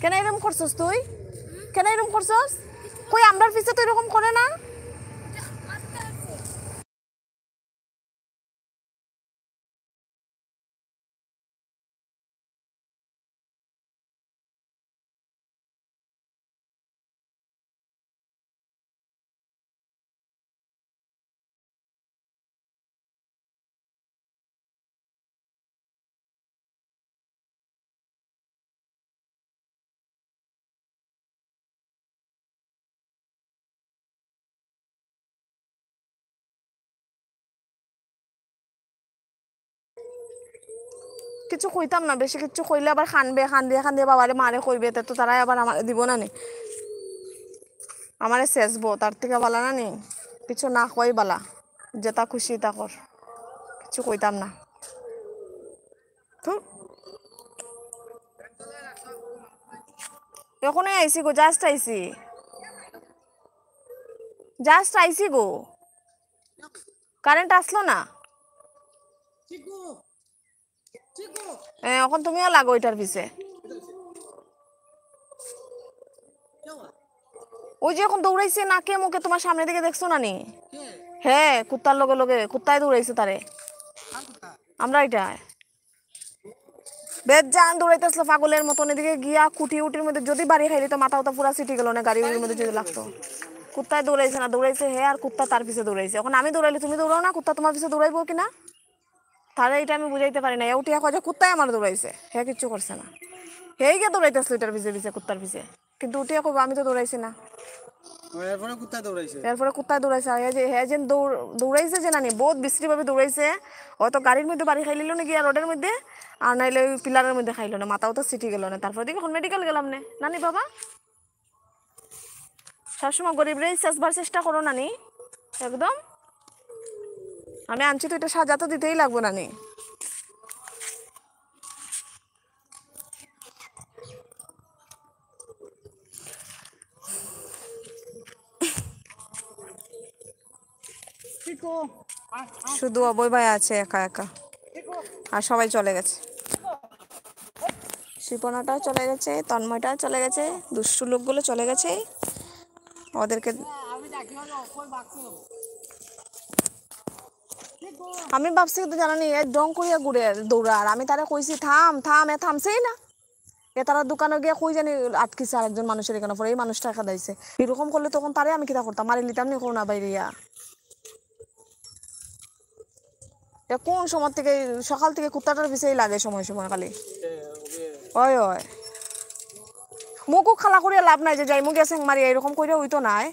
কেন এরকম করছস তুই? কেন এরকম করছস? কই আমরার পিছে তো এরকম করে না। কিছু কইতাম না, বেশি কিছু কইলে আবার খানবে, খান্দিয়ে খান্দিয়ে বাবারে মারে কইবে, তো তারাই আবার আমার দিব না নি, আমারে চেঁচবো, তার থেকে বালা না নি কিছু না কই বালা, যেটা খুশি তা কর, কিছু কইতাম না। এখনই আইসি গো, জাস্ট আইসি, জাস্ট আইসি গো, কারেন্ট আসলো না। এখন তুমিও লাগো এটার পিছে। ওই যে এখন দৌড়াইছে নাকে মুখে, তোমার সামনে দিকে দেখছো না নি? হ্যাঁ, কুত্তার লগে লগে, কুত্তায় দৌড়াইছে তারে। আমরা এটা বেদ জান দৌড়াইতেছিল পাগলের মতন, এদিকে গিয়া কুটি উটির মধ্যে যদি বাড়ি খাইলি তো মাথা উঠা পুরা সিটি গেল না, গাড়ির মধ্যে যদি লাগতো। কুত্তায় দৌড়াইছে না, দৌড়াইছে হে আর কুত্তা তার পিছে দৌড়াইছে। এখন আমি দৌড়াইলে তুমি দৌড়াও না, কুত্তা তোমার পিছে দৌড়াইবো কিনা তাহলে এটা আমি বুঝাইতে পারি না। উঠিয়া কয় যে কুত্তায় আমার দৌড়াইছে, হে কিচ্ছু করছে না, হেই গিয়ে দৌড়াইতেছিল এটার পিছে পিছে, কুত্তার পিছে, কিন্তু উঠিয়া কইবো আমি তো দৌড়াইছি না। এরপরে কুত্তায় দৌড়াইছে, হ্যাঁ যে দৌড়াইছে যে নানি বহুত বিশ্রী ভাবে দৌড়াইছে, হয়তো গাড়ির মধ্যে বাড়ি খাইলিল না গিয়া রোডের মধ্যে, আর নাইলে ওই পিলারের মধ্যে খাইলো না, মাথাও তো সিটি গেল না। তারপর দিকে এখন মেডিকেল গেলাম না নানি। বাবা সবসময় গরিবরে চেষ্টার চেষ্টা করো নানি, একদম আমি আনছি তো, এটা সাজা তো দিতেই লাগবো নানি। শুধু অবয় ভাই আছে একা একা, আর সবাই চলে গেছে। শিপনাটাও চলে গেছে, তন্ময়টাও চলে গেছে, দুষ্টু লোকগুলো চলে গেছে, ওদেরকে আমি ভাবছি তো জানানি ডং করিয়া ঘুরে দৌড়ার, আমি তারা কইছি থাম থাম, এ থামছেই না। এ তারা দোকানে গিয়ে কই জানি আটকিছে আরেকজন মানুষের এখানে, পরে এই মানুষটা টাকা দিয়েছে। এরকম করলে তখন তারে আমি কিতা করতাম, মারি লিতাম নি না বাইরিয়া। কোন সময় থেকে সকাল থেকে কুত্তাটার পিছেই লাগে সময় সময় খালি। ওই ওই মুখও খালা করিয়া লাভ নাই যে যাই মুখে স্যাং মারি এরকম কইরা হইতো নাই।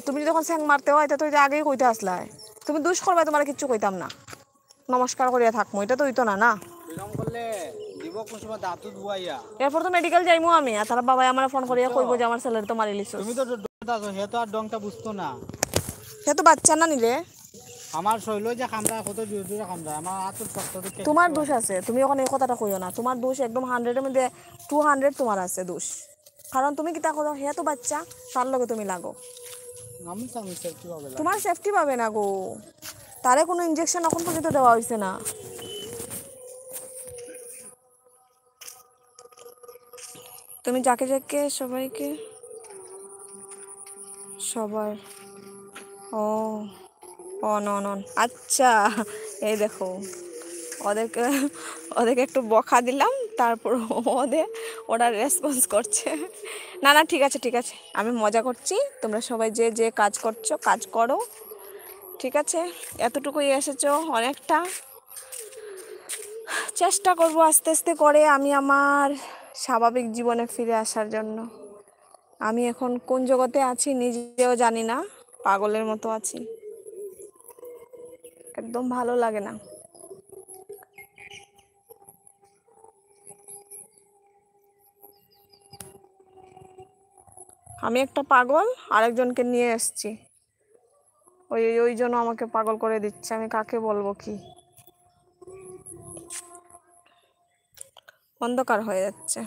তুমি যখন স্যাং মারতে হয় তো আগেই কইতে আসলাই, তুমি দুষ করবে তোমার কিচ্ছু কইতাম না, নমস্কার করিয়া থাকবো, এটা তো হইতো না না। এরপর তো মেডিকেল যাইমু আমি, আর তারা বাবাই আমার ফোন করিয়া কইবো যে আমার ছেলের তো মারি লিছো। তুমি তো হে তো আর ডংটা বুঝতো না, হে তো বাচ্চা না নিলে আমার শৈল যে খামরা কত দূর দূরে খামরা আমার হাতের শক্ত দিকে। তোমার দোষ আছে, তুমি ওখানে এই কথাটা কইও না, তোমার দোষ একদম 100-এর মধ্যে 200 তোমার আছে দোষ, কারণ তুমি কিতা করো, হে তো বাচ্চা, তার লগে তুমি লাগো। আমি সেফটি পাবে না, তোমার সেফটি পাবে না গো, তারে কোনো ইনজেকশন এখন পর্যন্ত দেওয়া হইছে না। তুমি যাকে যাকে সবাইকে সবার ও নন আচ্ছা, এই দেখো ওদেরকে ওদেরকে একটু বকা দিলাম, তারপর ওরা রেসপন্স করছে। না না ঠিক আছে ঠিক আছে, আমি মজা করছি, তোমরা সবাই যে যে কাজ করছো কাজ করো, ঠিক আছে? এতটুকুই এসেছো, অনেকটা চেষ্টা করব আস্তে আস্তে করে আমি আমার স্বাভাবিক জীবনে ফিরে আসার জন্য। আমি এখন কোন জগতে আছি নিজেও জানি না, পাগলের মতো আছি, একদম ভালো লাগে না। আমি একটা পাগল আরেকজনকে নিয়ে এসেছি, ওই ওই জন্য আমাকে পাগল করে দিচ্ছে, আমি কাকে বলবো কি? অন্ধকার হয়ে যাচ্ছে।